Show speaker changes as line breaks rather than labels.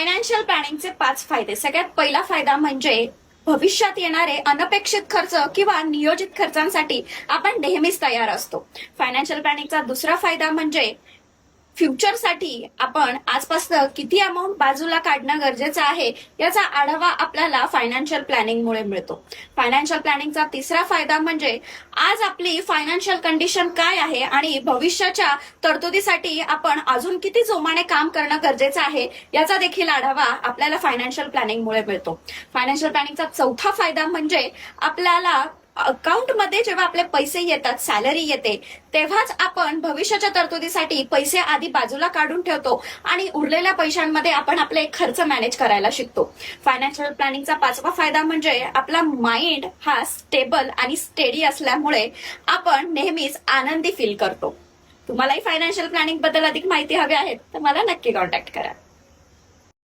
Financial प्लॅनिंगचे 5 फायदे. सगळ्यात पहिला फायदा म्हणजे भविष्यात येणारे अनपेक्षित खर्च किंवा नियोजित खर्चांसाठी आपण नेहमीच तयार असतो. फायनान्शियल प्लॅनिंगचा दुसरा फायदा म्हणजे फ्युचरसाठी आपण आजपासून किती अमाऊंट बाजूला काढणं गरजेचं आहे याचा आढावा आपल्याला फायनान्शियल प्लॅनिंगमुळे मिळतो. फायनान्शियल प्लॅनिंगचा तिसरा फायदा म्हणजे आज आपली फायनान्शियल कंडिशन काय आहे आणि भविष्याच्या तरतुदीसाठी आपण अजून किती जोमाने काम करणं गरजेचं आहे याचा देखील आढावा आपल्याला फायनान्शियल प्लॅनिंगमुळे मिळतो. फायनान्शियल प्लॅनिंगचा चौथा फायदा म्हणजे आपल्याला अकाउंटमध्ये जेव्हा आपले पैसे येतात, सॅलरी येते, तेव्हाच आपण भविष्याच्या तरतुदीसाठी पैसे आधी बाजूला काढून ठेवतो आणि उरलेल्या पैशांमध्ये आपण आपले खर्च मॅनेज करायला शिकतो. फायनान्शियल प्लॅनिंगचा पाचवा फायदा म्हणजे आपला माइंड हा स्टेबल आणि स्टेडी असल्यामुळे आपण नेहमीच आनंदी फील करतो. तुम्हालाही फायनान्शियल प्लॅनिंग बद्दल अधिक माहिती हवी आहे तर मला नक्की कॉन्टॅक्ट करा.